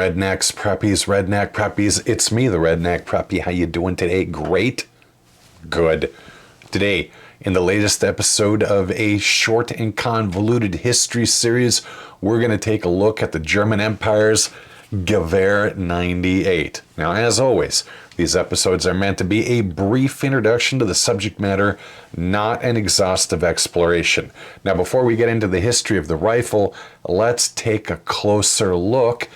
Rednecks, Preppies, Redneck Preppies. It's me, the Redneck Preppy. How you doing today? Great? Good. Today, in the latest episode of a short and convoluted history series, we're going to take a look at the German Empire's Gewehr 98. Now, as always, these episodes are meant to be a brief introduction to the subject matter, not an exhaustive exploration. Now, before we get into the history of the rifle, let's take a closer look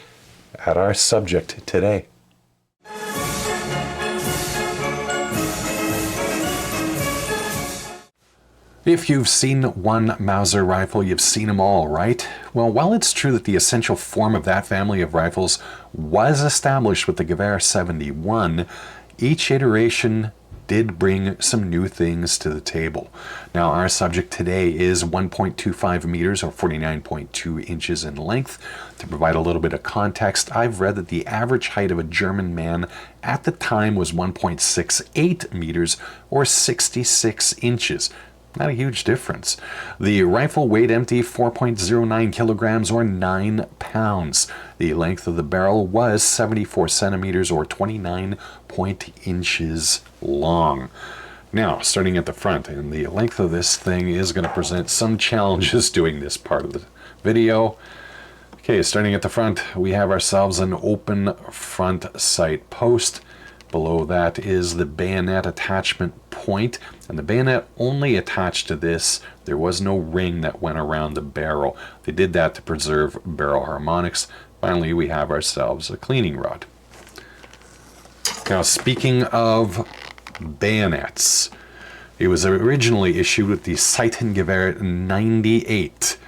at our subject today. If you've seen one Mauser rifle, you've seen them all, right? Well, while it's true that the essential form of that family of rifles was established with the Gewehr 71, each iteration did bring some new things to the table. Now, our subject today is 1.25 meters or 49.2 inches in length. To provide a little bit of context, I've read that the average height of a German man at the time was 1.68 meters or 66 inches. Not a huge difference. The rifle weighed empty 4.09 kilograms or 9 pounds. The length of the barrel was 74 centimeters or 29 inches long. Now, starting at the front, and the length of this thing is going to present some challenges doing this part of the video. Okay, starting at the front, we have ourselves an open front sight post. Below that is the bayonet attachment point, and the bayonet only attached to this. There was no ring that went around the barrel. They did that to preserve barrel harmonics. Finally, we have ourselves a cleaning rod. Now, speaking of bayonets, it was originally issued with the Seitengewehr 98.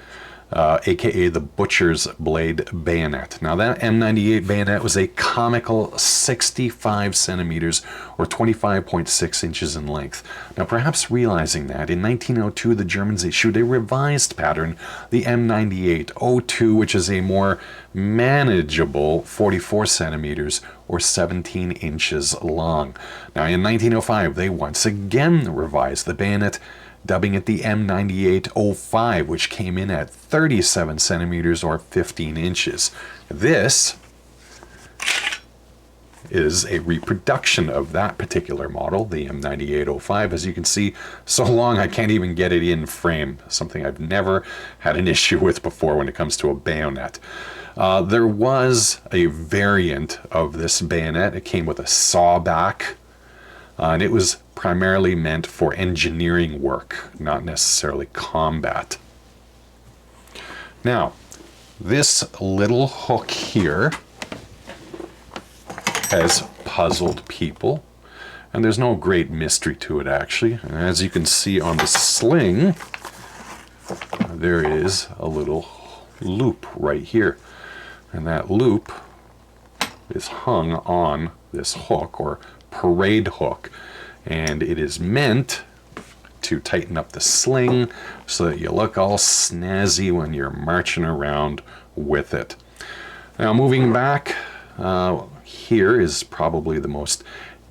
aka the butcher's blade bayonet. Now that M98 bayonet was a comical 65 centimeters or 25.6 inches in length. Now, perhaps realizing that, in 1902 the Germans issued a revised pattern, the M98-02, which is a more manageable 44 centimeters or 17 inches long. Now, in 1905 they once again revised the bayonet, dubbing it the M98-05, which came in at 37 centimeters or 15 inches. This is a reproduction of that particular model, the M98-05. As you can see, so long I can't even get it in frame, something I've never had an issue with before when it comes to a bayonet. There was a variant of this bayonet. It came with a saw back, and it was primarily meant for engineering work, not necessarily combat. Now, this little hook here has puzzled people, and there's no great mystery to it actually. As you can see on the sling, there is a little loop right here, and that loop is hung on this hook, or parade hook, and it is meant to tighten up the sling so that you look all snazzy when you're marching around with it. Now, moving back, here is probably the most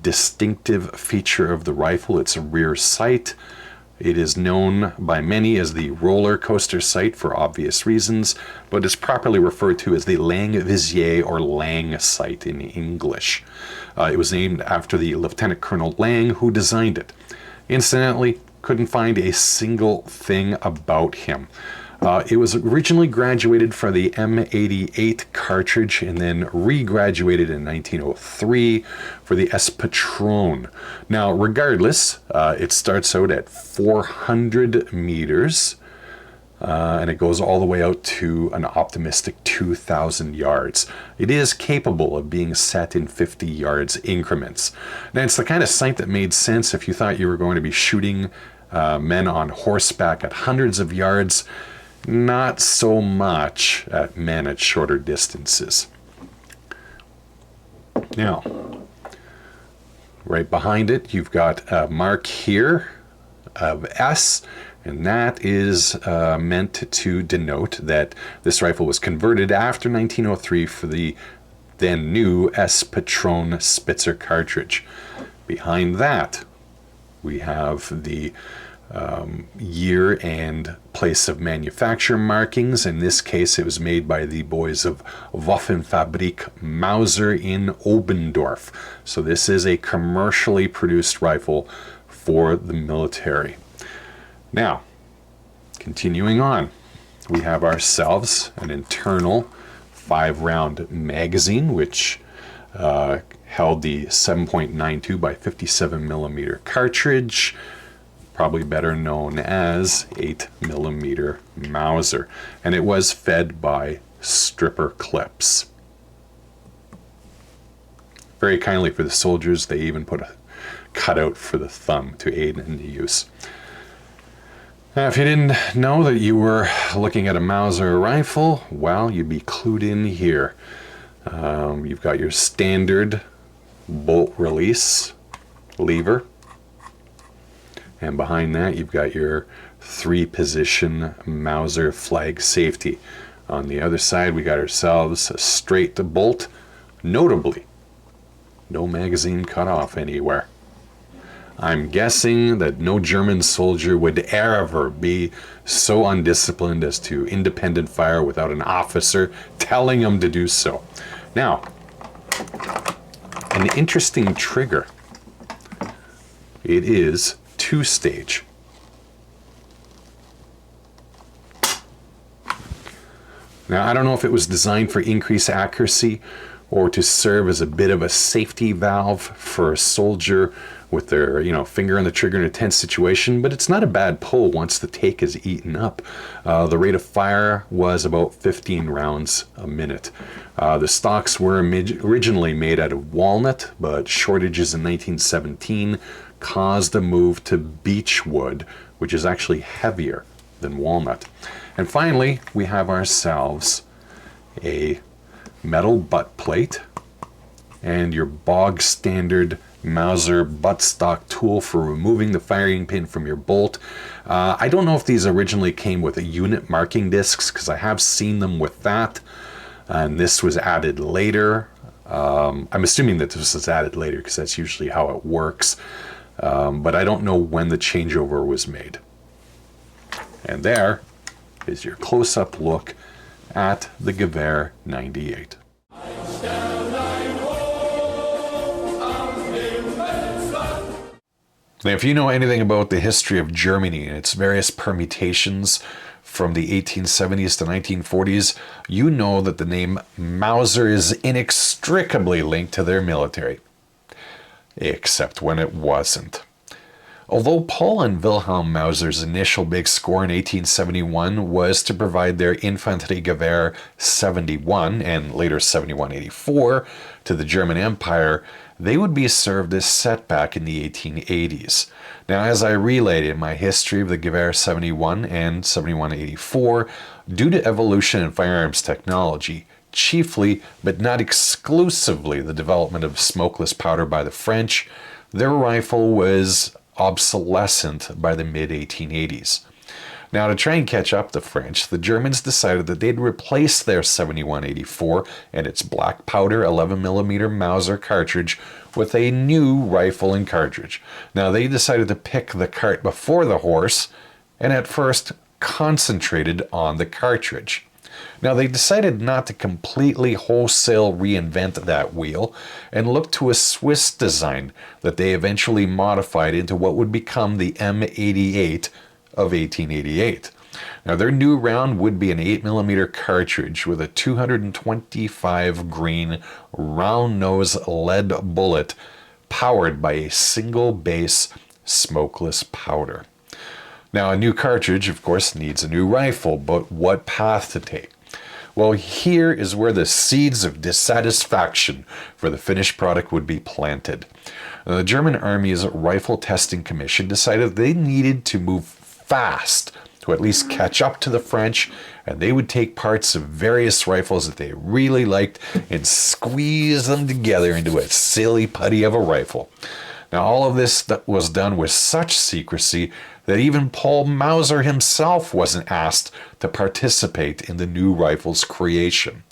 distinctive feature of the rifle. It's a rear sight. It is known by many as the roller coaster sight for obvious reasons, but is properly referred to as the Lang Visier or Lang sight in English. It was named after the Lieutenant Colonel Lang who designed it. Incidentally, couldn't find a single thing about him. It was originally graduated for the M88 cartridge and then re-graduated in 1903 for the S Patron. Now, regardless, it starts out at 400 meters and it goes all the way out to an optimistic 2,000 yards. It is capable of being set in 50 yards increments. Now, it's the kind of sight that made sense if you thought you were going to be shooting men on horseback at hundreds of yards. Not so much at men at shorter distances. Now, right behind it, you've got a mark here of S, and that is meant to denote that this rifle was converted after 1903 for the then new S Patron Spitzer cartridge. Behind that, we have the year and place of manufacture markings. In this case, it was made by the boys of Waffenfabrik Mauser in Obendorf. So this is a commercially produced rifle for the military. Now, continuing on, we have ourselves an internal 5-round magazine, which held the 7.92 by 57 millimeter cartridge, probably better known as 8 millimeter Mauser, and it was fed by stripper clips. Very kindly for the soldiers, they even put a cutout for the thumb to aid in the use. Now, if you didn't know that you were looking at a Mauser rifle, well, you'd be clued in here. You've got your standard bolt release lever, and behind that you've got your 3-position Mauser flag safety. On the other side, we got ourselves a straight bolt, notably no magazine cut off anywhere. I'm guessing that no German soldier would ever be so undisciplined as to independent fire without an officer telling him to do so. Now, an interesting trigger. It is 2-stage. Now, I don't know if it was designed for increased accuracy or to serve as a bit of a safety valve for a soldier with their, finger on the trigger in a tense situation, but it's not a bad pull once the take is eaten up. The rate of fire was about 15 rounds a minute. The stocks were originally made out of walnut, but shortages in 1917 caused a move to beechwood, which is actually heavier than walnut. And finally, we have ourselves a metal butt plate and your bog standard Mauser buttstock tool for removing the firing pin from your bolt. I don't know if these originally came with a unit marking discs, because I have seen them with that, and this was added later. I'm assuming that this was added later because that's usually how it works, but I don't know when the changeover was made. And there is your close-up look at the Gewehr 98. Now, if you know anything about the history of Germany and its various permutations from the 1870s to 1940s, you know that the name Mauser is inextricably linked to their military. Except when it wasn't. Although Paul and Wilhelm Mauser's initial big score in 1871 was to provide their Infanterie Gewehr 71 and later 7184 to the German Empire, they would be served as setback in the 1880s. Now, as I relayed in my history of the Gewehr 71 and 7184, due to evolution in firearms technology, chiefly but not exclusively the development of smokeless powder by the French, their rifle was obsolescent by the mid-1880s. Now, to try and catch up the French, the Germans decided that they'd replace their 7184 and its black powder 11mm Mauser cartridge with a new rifle and cartridge. Now, they decided to pick the cart before the horse, and at first concentrated on the cartridge. Now, they decided not to completely wholesale reinvent that wheel and looked to a Swiss design that they eventually modified into what would become the M88 of 1888. Now, their new round would be an 8mm cartridge with a 225 grain round nose lead bullet powered by a single base smokeless powder. Now, a new cartridge, of course, needs a new rifle, but what path to take? Well, here is where the seeds of dissatisfaction for the finished product would be planted. The German Army's Rifle Testing Commission decided they needed to move fast to at least catch up to the French, and they would take parts of various rifles that they really liked and squeeze them together into a silly putty of a rifle. Now, all of this was done with such secrecy that even Paul Mauser himself wasn't asked to participate in the new rifle's creation.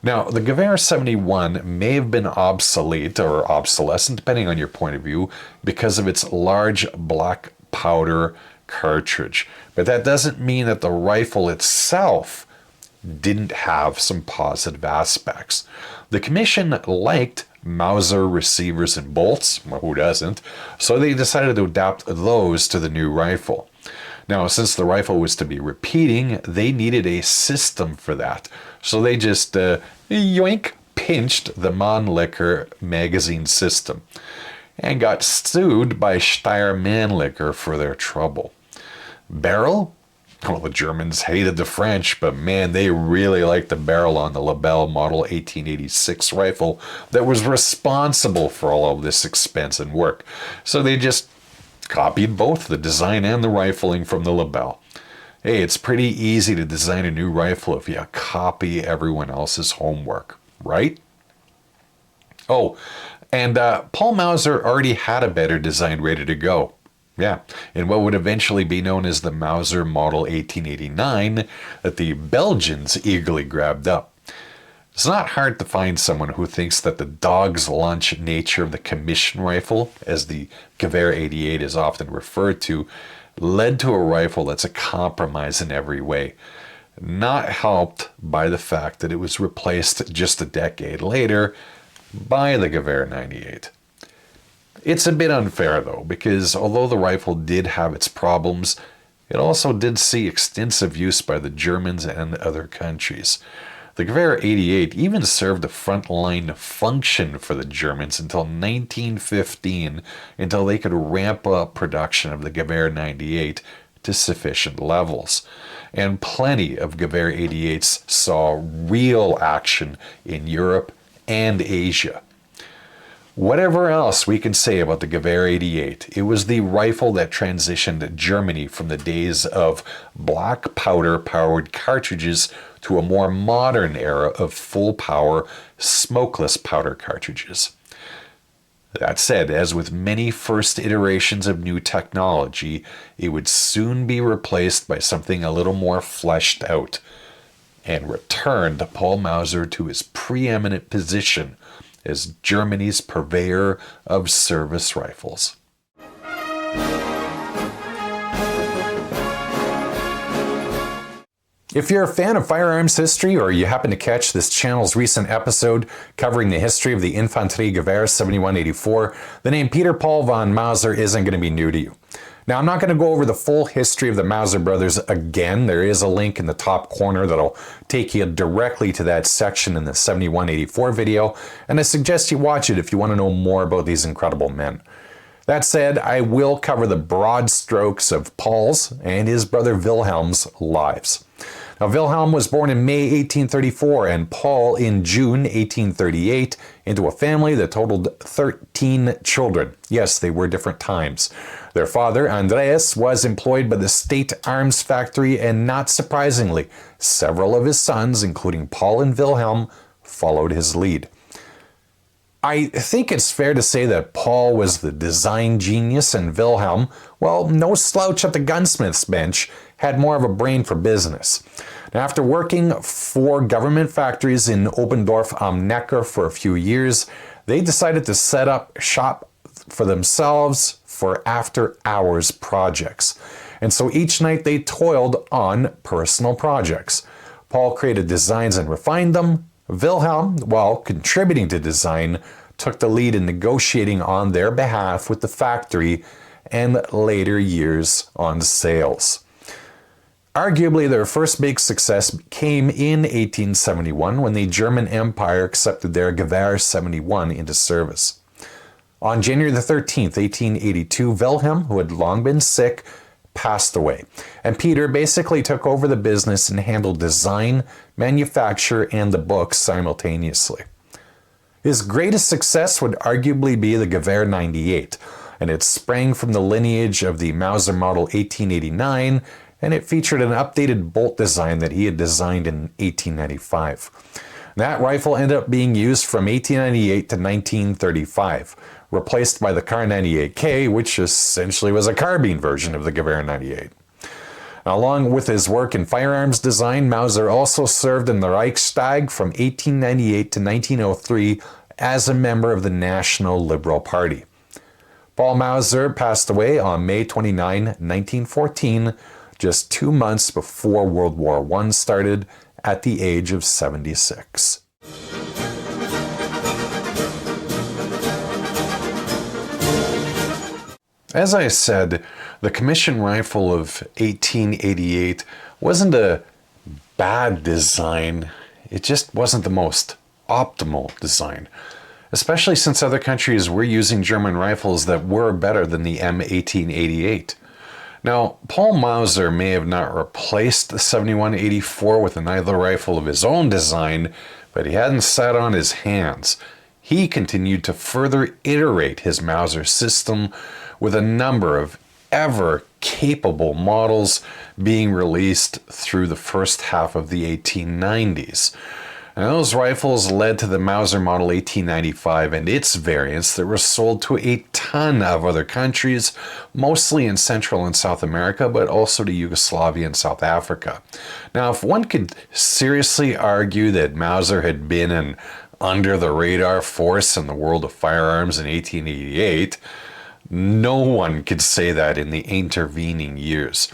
Now, the Gewehr 71 may have been obsolete or obsolescent, depending on your point of view, because of its large black powder cartridge. But that doesn't mean that the rifle itself didn't have some positive aspects. The commission liked Mauser receivers and bolts, well, who doesn't, so they decided to adapt those to the new rifle. Now, since the rifle was to be repeating, they needed a system for that. So they just, yoink, pinched the Mannlicher magazine system and got sued by Steyr Mannlicher for their trouble. Barrel? Well, the Germans hated the French, but man, they really liked the barrel on the Lebel Model 1886 rifle that was responsible for all of this expense and work. So they just copied both the design and the rifling from the Lebel. Hey, it's pretty easy to design a new rifle if you copy everyone else's homework, right? Oh, and Paul Mauser already had a better design ready to go. Yeah, in what would eventually be known as the Mauser Model 1889 that the Belgians eagerly grabbed up. It's not hard to find someone who thinks that the dog's lunch nature of the commission rifle, as the Gewehr 88 is often referred to, led to a rifle that's a compromise in every way, not helped by the fact that it was replaced just a decade later by the Gewehr 98. It's a bit unfair though, because although the rifle did have its problems, it also did see extensive use by the Germans and other countries. The Gewehr 88 even served a frontline function for the Germans until 1915, until they could ramp up production of the Gewehr 98 to sufficient levels. And plenty of Gewehr 88s saw real action in Europe and Asia. Whatever else we can say about the Gewehr 88, it was the rifle that transitioned Germany from the days of black powder-powered cartridges to a more modern era of full-power, smokeless powder cartridges. That said, as with many first iterations of new technology, it would soon be replaced by something a little more fleshed out, and returned Paul Mauser to his preeminent position as Germany's purveyor of service rifles. If you're a fan of firearms history, or you happen to catch this channel's recent episode covering the history of the Infanteriegewehr 7184, the name Peter Paul von Mauser isn't going to be new to you. Now, I'm not going to go over the full history of the Mauser brothers again. There is a link in the top corner that'll take you directly to that section in the 7184 video, and I suggest you watch it if you want to know more about these incredible men. That said, I will cover the broad strokes of Paul's and his brother Wilhelm's lives. Now, Wilhelm was born in May 1834 and Paul in June 1838 into a family that totaled 13 children. Yes, they were different times. Their father, Andreas, was employed by the State Arms Factory, and not surprisingly, several of his sons, including Paul and Wilhelm, followed his lead. I think it's fair to say that Paul was the design genius, and Wilhelm, well, no slouch at the gunsmith's bench, had more of a brain for business. Now, after working for government factories in Oberndorf am Neckar for a few years, they decided to set up shop for themselves for after-hours projects. And so each night they toiled on personal projects. Paul created designs and refined them. Wilhelm, while contributing to design, took the lead in negotiating on their behalf with the factory, and later years on sales. Arguably, their first big success came in 1871 when the German Empire accepted their Gewehr 71 into service. On January the 13th, 1882, Wilhelm, who had long been sick, passed away, and Peter basically took over the business and handled design, manufacture, and the books simultaneously. His greatest success would arguably be the Gewehr 98, and it sprang from the lineage of the Mauser Model 1889, and it featured an updated bolt design that he had designed in 1895. That rifle ended up being used from 1898 to 1935, replaced by the Kar 98K, which essentially was a carbine version of the Gewehr 98. Now, along with his work in firearms design, Mauser also served in the Reichstag from 1898 to 1903 as a member of the National Liberal Party. Paul Mauser passed away on May 29, 1914, just 2 months before World War I started, at the age of 76. As I said, the commission rifle of 1888 wasn't a bad design, it just wasn't the most optimal design, especially since other countries were using German rifles that were better than the M1888. Now, Paul Mauser may have not replaced the 7184 with another rifle of his own design, but he hadn't sat on his hands. He continued to further iterate his Mauser system with a number of ever capable models being released through the first half of the 1890s. And those rifles led to the Mauser Model 1895 and its variants that were sold to a ton of other countries, mostly in Central and South America, but also to Yugoslavia and South Africa. Now, if one could seriously argue that Mauser had been an under-the-radar force in the world of firearms in 1888, no one could say that in the intervening years.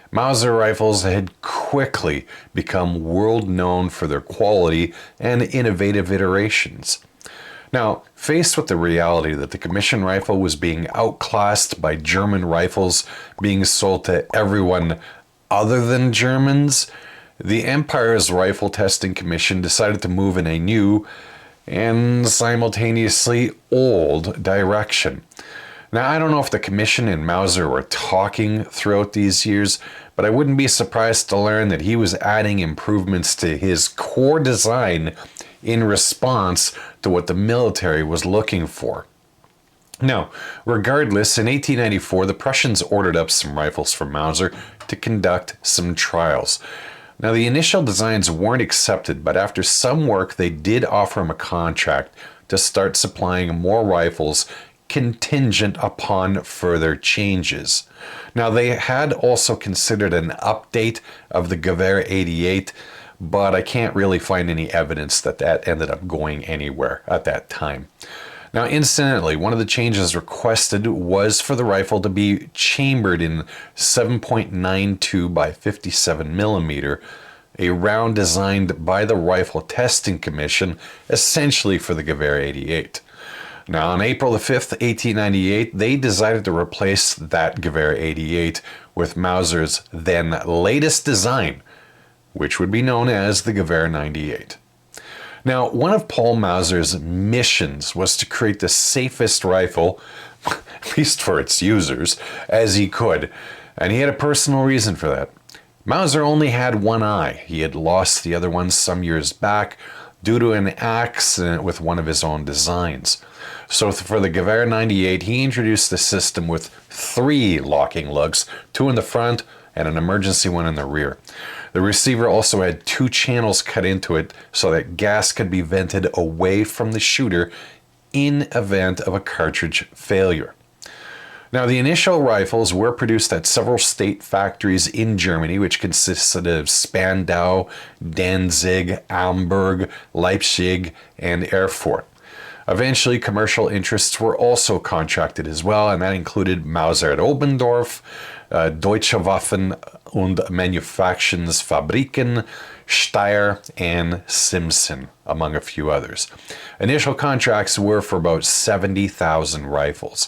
Mauser rifles had quickly become world known for their quality and innovative iterations. Now, faced with the reality that the commission rifle was being outclassed by German rifles being sold to everyone other than Germans, the Empire's Rifle Testing Commission decided to move in a new and simultaneously old direction. Now, I don't know if the Commission and Mauser were talking throughout these years, but I wouldn't be surprised to learn that he was adding improvements to his core design in response to what the military was looking for. Now, regardless, in 1894, the Prussians ordered up some rifles from Mauser to conduct some trials. Now, the initial designs weren't accepted, but after some work, they did offer him a contract to start supplying more rifles contingent upon further changes. Now, they had also considered an update of the Gewehr 88, but I can't really find any evidence that that ended up going anywhere at that time. Now, incidentally, one of the changes requested was for the rifle to be chambered in 7.92 by 57 millimeter, a round designed by the Rifle Testing Commission, essentially for the Gewehr 88. Now, on April the 5th, 1898, they decided to replace that Gewehr 88 with Mauser's then latest design, which would be known as the Gewehr 98. Now, one of Paul Mauser's missions was to create the safest rifle, at least for its users, as he could, and he had a personal reason for that. Mauser only had one eye. He had lost the other one some years back due to an accident with one of his own designs. So for the Gewehr 98, he introduced the system with 3 locking lugs, 2 in the front and an emergency one in the rear. The receiver also had 2 channels cut into it so that gas could be vented away from the shooter in event of a cartridge failure. Now, the initial rifles were produced at several state factories in Germany, which consisted of Spandau, Danzig, Hamburg, Leipzig, and Erfurt. Eventually, commercial interests were also contracted as well, and that included Mauser at Oberndorf, Deutsche Waffen und Manufaktionsfabriken, Steyr, and Simpson, among a few others. Initial contracts were for about 70,000 rifles.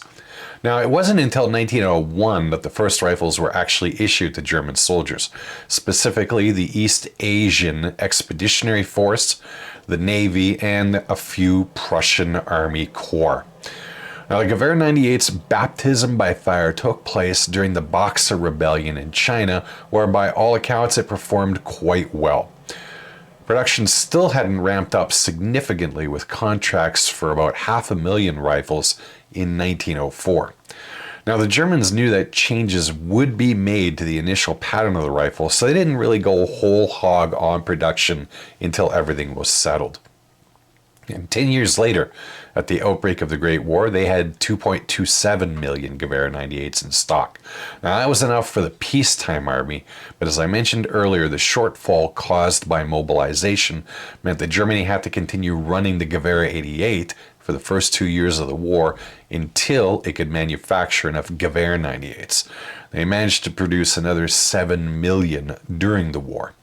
Now, it wasn't until 1901 that the first rifles were actually issued to German soldiers, specifically the East Asian Expeditionary Force, the Navy, and a few Prussian Army Corps. Now, the Gewehr 98's baptism by fire took place during the Boxer Rebellion in China, where by all accounts it performed quite well. Production still hadn't ramped up significantly with contracts for about 500,000 rifles in 1904. Now, the Germans knew that changes would be made to the initial pattern of the rifle, so they didn't really go whole hog on production until everything was settled. And 10 years later, at the outbreak of the Great War, they had 2.27 million Gewehr 98s in stock. Now, that was enough for the peacetime army, but as I mentioned earlier, the shortfall caused by mobilization meant that Germany had to continue running the Gewehr 88 for for the first 2 years of the war until it could manufacture enough Gewehr 98s. They managed to produce another 7 million during the war.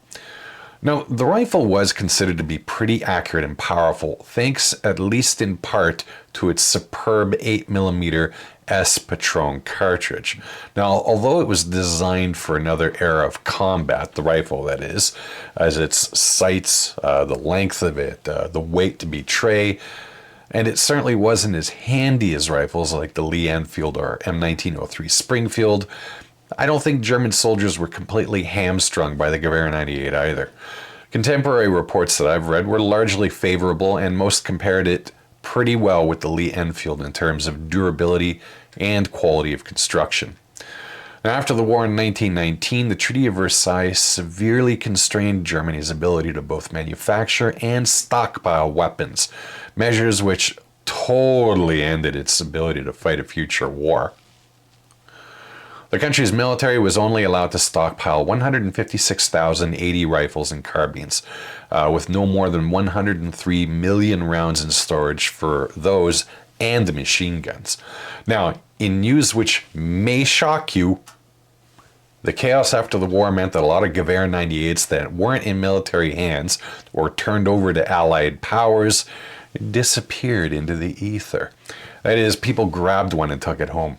Now, the rifle was considered to be pretty accurate and powerful, thanks at least in part to its superb 8mm S Patron cartridge. Now, although it was designed for another era of combat, the rifle that is, as its sights, the length of it, the weight to betray, and it certainly wasn't as handy as rifles like the Lee Enfield or M1903 Springfield, I don't think German soldiers were completely hamstrung by the Gewehr 98 either. Contemporary reports that I've read were largely favorable, and most compared it pretty well with the Lee Enfield in terms of durability and quality of construction. Now, after the war in 1919, the Treaty of Versailles severely constrained Germany's ability to both manufacture and stockpile weapons, measures which totally ended its ability to fight a future war. The country's military was only allowed to stockpile 156,080 rifles and carbines, with no more than 103 million rounds in storage for those and the machine guns. Now, in news which may shock you, the chaos after the war meant that a lot of Gewehr 98s that weren't in military hands or turned over to Allied powers disappeared into the ether. That is, people grabbed one and took it home.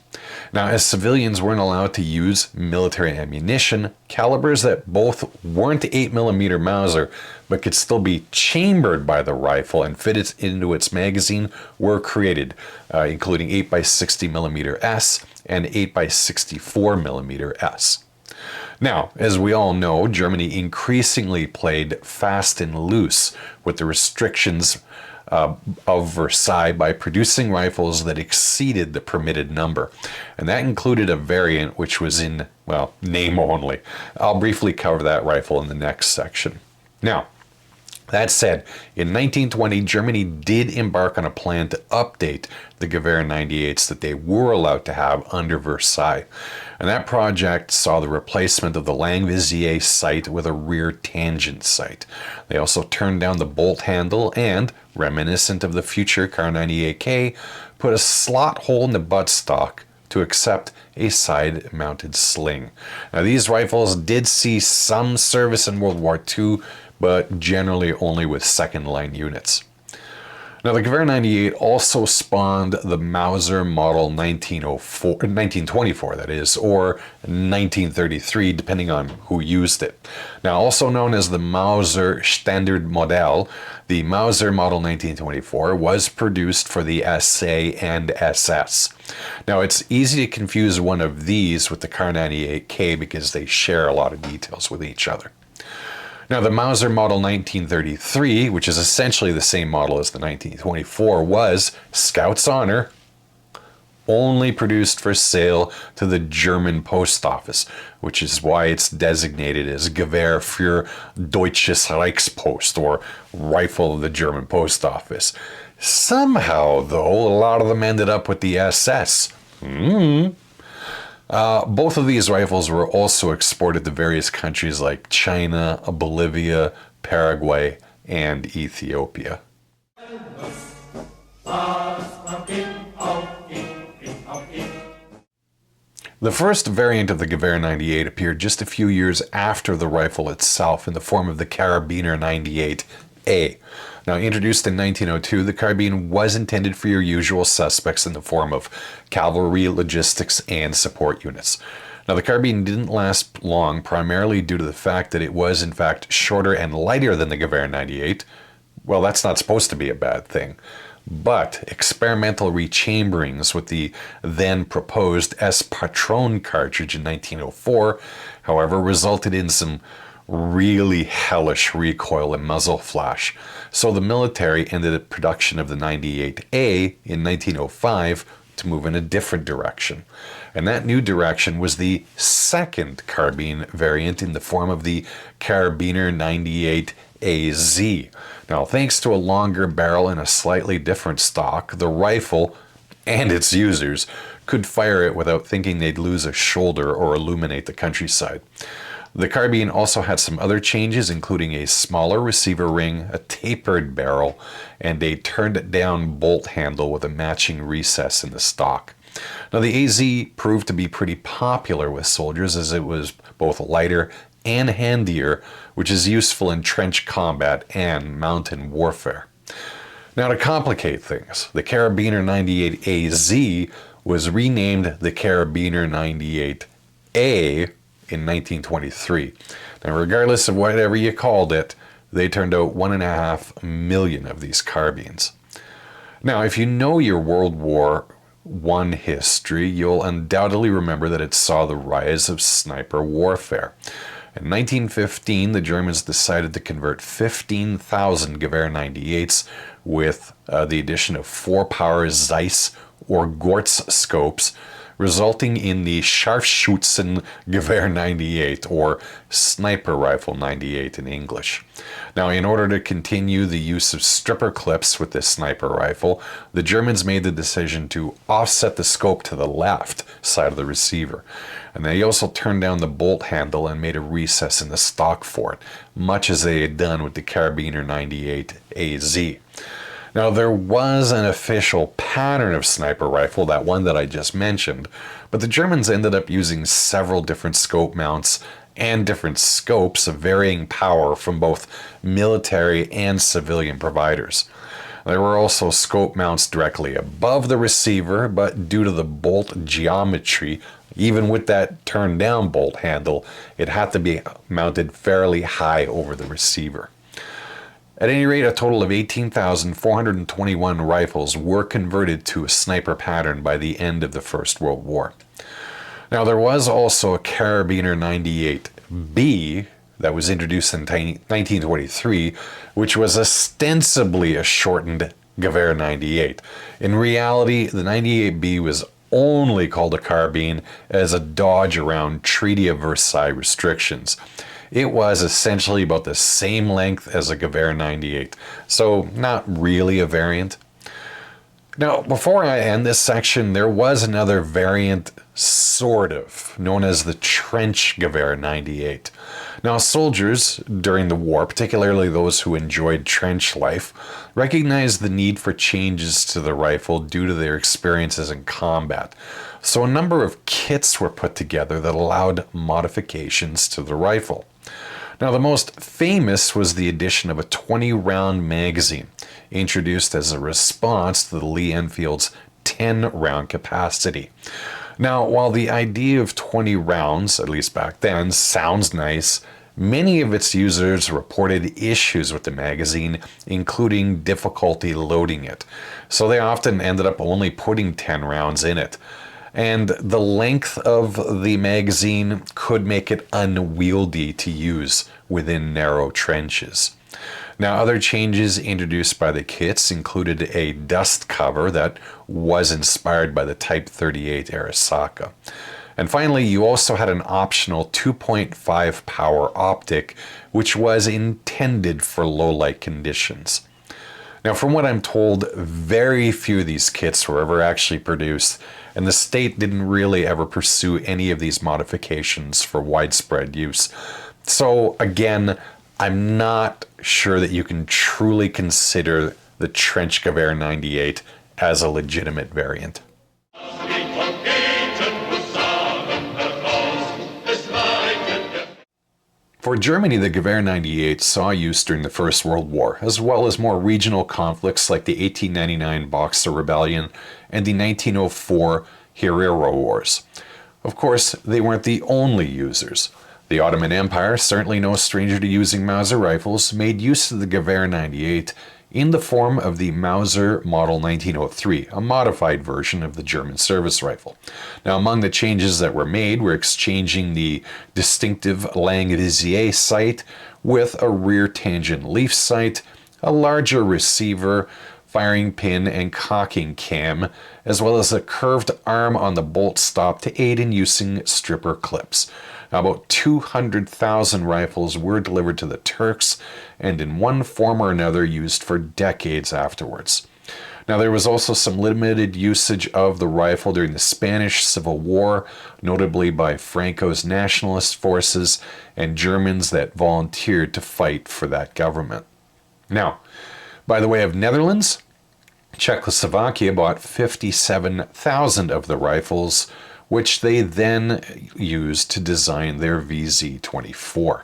Now, as civilians weren't allowed to use military ammunition, calibers that both weren't 8mm Mauser but could still be chambered by the rifle and fitted into its magazine were created, including 8x60mm S and 8x64mm S. Now, as we all know, Germany increasingly played fast and loose with the restrictions of Versailles by producing rifles that exceeded the permitted number. And that included a variant which was in, well, name only. I'll briefly cover that rifle in the next section. Now, that said, in 1920, Germany did embark on a plan to update the Gewehr 98s that they were allowed to have under Versailles. And that project saw the replacement of the Langvisier sight with a rear tangent sight. They also turned down the bolt handle and, reminiscent of the future Kar 98K, put a slot hole in the buttstock to accept a side-mounted sling. Now, these rifles did see some service in World War II, but generally only with second-line units. Now, the Gewehr 98 also spawned the Mauser model 1924, that is, or 1933, depending on who used it. Now, also known as the Mauser Standard Modell, the Mauser model 1924 was produced for the SA and SS. Now, it's easy to confuse one of these with the Kar 98K because they share a lot of details with each other. Now, the Mauser model 1933, which is essentially the same model as the 1924, was, Scout's honor, only produced for sale to the German post office, which is why it's designated as Gewehr für Deutsches Reichspost, or Rifle of the German Post Office. Somehow, though, a lot of them ended up with the SS. Both of these rifles were also exported to various countries like China, Bolivia, Paraguay, and Ethiopia. The first variant of the Gewehr 98 appeared just a few years after the rifle itself in the form of the Karabiner 98A. Now, introduced in 1902, the carbine was intended for your usual suspects in the form of cavalry, logistics, and support units. Now, the carbine didn't last long, primarily due to the fact that it was, in fact, shorter and lighter than the Gewehr 98. Well, that's not supposed to be a bad thing. But experimental rechamberings with the then proposed S Patron cartridge in 1904, however, resulted in some really hellish recoil and muzzle flash. So the military ended the production of the 98A in 1905 to move in a different direction. And that new direction was the second carbine variant in the form of the Karabiner 98AZ. Now, thanks to a longer barrel and a slightly different stock, the rifle and its users could fire it without thinking they'd lose a shoulder or illuminate the countryside. The carbine also had some other changes, including a smaller receiver ring, a tapered barrel, and a turned-down bolt handle with a matching recess in the stock. Now, the AZ proved to be pretty popular with soldiers as it was both lighter and handier, which is useful in trench combat and mountain warfare. Now, to complicate things, the Carabiner 98 AZ was renamed the Carabiner 98A in 1923. Now, regardless of whatever you called it, they turned out 1.5 million of these carbines. Now, if you know your World War I history, you'll undoubtedly remember that it saw the rise of sniper warfare. In 1915, the Germans decided to convert 15,000 Gewehr 98s with the addition of 4-power Zeiss or Gortz scopes, resulting in the Scharfschützen Gewehr 98, or Sniper Rifle 98 in English. Now, in order to continue the use of stripper clips with this sniper rifle, the Germans made the decision to offset the scope to the left side of the receiver. And they also turned down the bolt handle and made a recess in the stock for it, much as they had done with the Carabiner 98 AZ. Now, there was an official pattern of sniper rifle, that one that I just mentioned, but the Germans ended up using several different scope mounts and different scopes of varying power from both military and civilian providers. There were also scope mounts directly above the receiver, but due to the bolt geometry, even with that turned down bolt handle, it had to be mounted fairly high over the receiver. At any rate, a total of 18,421 rifles were converted to a sniper pattern by the end of the First World War. Now, there was also a Carabiner 98B that was introduced in 1923, which was ostensibly a shortened Gewehr 98. In reality, the 98B was only called a carbine as a dodge around Treaty of Versailles restrictions. It was essentially about the same length as a Gewehr 98, so not really a variant. Now, before I end this section, there was another variant, sort of, known as the Trench Gewehr 98. Now, soldiers during the war, particularly those who enjoyed trench life, recognized the need for changes to the rifle due to their experiences in combat. So a number of kits were put together that allowed modifications to the rifle. Now, the most famous was the addition of a 20-round magazine, introduced as a response to the Lee Enfield's 10-round capacity. Now, while the idea of 20 rounds, at least back then, sounds nice, many of its users reported issues with the magazine, including difficulty loading it. So they often ended up only putting 10 rounds in it. And the length of the magazine could make it unwieldy to use within narrow trenches. Now, other changes introduced by the kits included a dust cover that was inspired by the Type 38 Arisaka. And finally, you also had an optional 2.5 power optic, which was intended for low light conditions. Now, from what I'm told, very few of these kits were ever actually produced, and the state didn't really ever pursue any of these modifications for widespread use. So again, I'm not sure that you can truly consider the Trench Gewehr 98 as a legitimate variant. For Germany, the Gewehr 98 saw use during the First World War, as well as more regional conflicts like the 1899 Boxer Rebellion and the 1904 Herero Wars. Of course, they weren't the only users. The Ottoman Empire, certainly no stranger to using Mauser rifles, made use of the Gewehr 98 in the form of the Mauser Model 1903, a modified version of the German service rifle. Now, among the changes that were made were exchanging the distinctive Langvisier sight with a rear tangent leaf sight, a larger receiver, firing pin, and cocking cam, as well as a curved arm on the bolt stop to aid in using stripper clips. Now, about 200,000 rifles were delivered to the Turks and in one form or another used for decades afterwards. Now, there was also some limited usage of the rifle during the Spanish Civil War, notably by Franco's nationalist forces and Germans that volunteered to fight for that government. Now, by the way of Netherlands, Czechoslovakia bought 57,000 of the rifles, which they then used to design their VZ-24.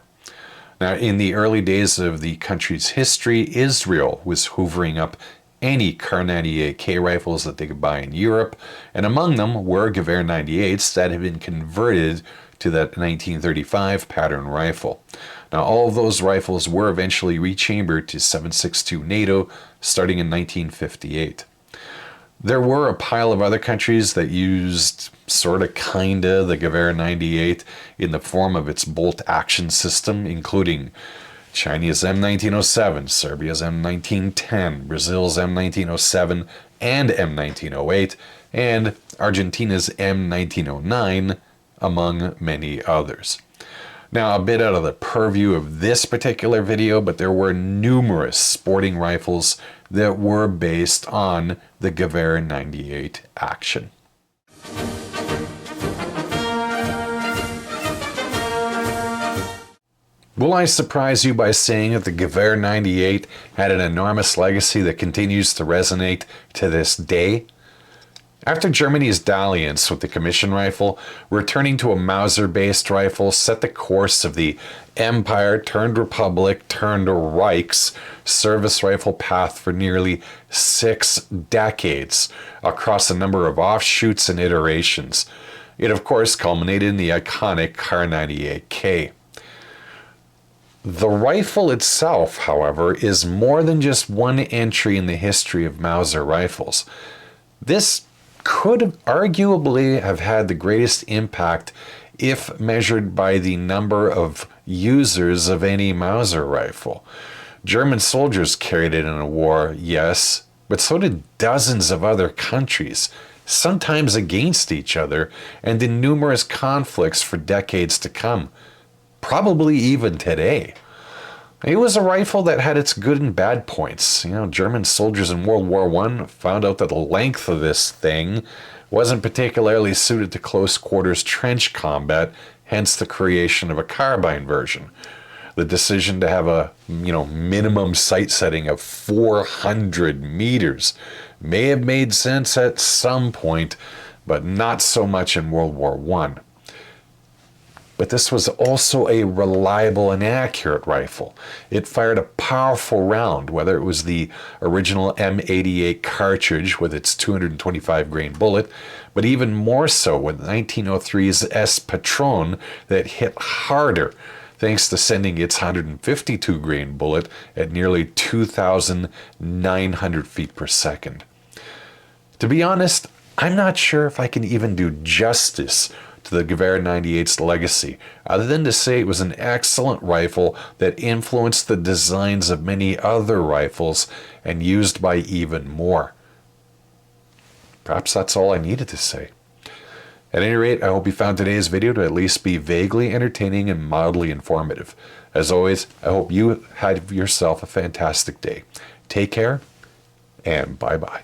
Now, in the early days of the country's history, Israel was hoovering up any Kar 98K rifles that they could buy in Europe, and among them were Gewehr 98s that had been converted to that 1935 pattern rifle. Now, all of those rifles were eventually rechambered to 7.62 NATO starting in 1958. There were a pile of other countries that used sorta kinda the Gewehr 98 in the form of its bolt action system, including China's M1907, Serbia's M1910, Brazil's M1907 and M1908, and Argentina's M1909, among many others. Now, a bit out of the purview of this particular video, but there were numerous sporting rifles that were based on the Gewehr 98 action. Will I surprise you by saying that the Gewehr 98 had an enormous legacy that continues to resonate to this day? After Germany's dalliance with the commission rifle, returning to a Mauser-based rifle set the course of the Empire-turned-Republic-turned-Reich's service rifle path for nearly 6 decades across a number of offshoots and iterations. It, of course, culminated in the iconic Kar 98K. The rifle itself, however, is more than just one entry in the history of Mauser rifles. This could arguably have had the greatest impact if measured by the number of users of any Mauser rifle. German soldiers carried it in a war, yes, but so did dozens of other countries, sometimes against each other, and in numerous conflicts for decades to come, probably even today. It was a rifle that had its good and bad points. German soldiers in World War I found out that the length of this thing wasn't particularly suited to close quarters trench combat, hence the creation of a carbine version. The decision to have a minimum sight setting of 400 meters may have made sense at some point, but not so much in World War I. But this was also a reliable and accurate rifle. It fired a powerful round, whether it was the original M88 cartridge with its 225 grain bullet, but even more so with 1903's S Patron that hit harder, thanks to sending its 152 grain bullet at nearly 2,900 feet per second. To be honest, I'm not sure if I can even do justice to the Gewehr 98's legacy, other than to say it was an excellent rifle that influenced the designs of many other rifles and used by even more. Perhaps that's all I needed to say. At any rate, I hope you found today's video to at least be vaguely entertaining and mildly informative. As always, I hope you had yourself a fantastic day. Take care, and bye-bye.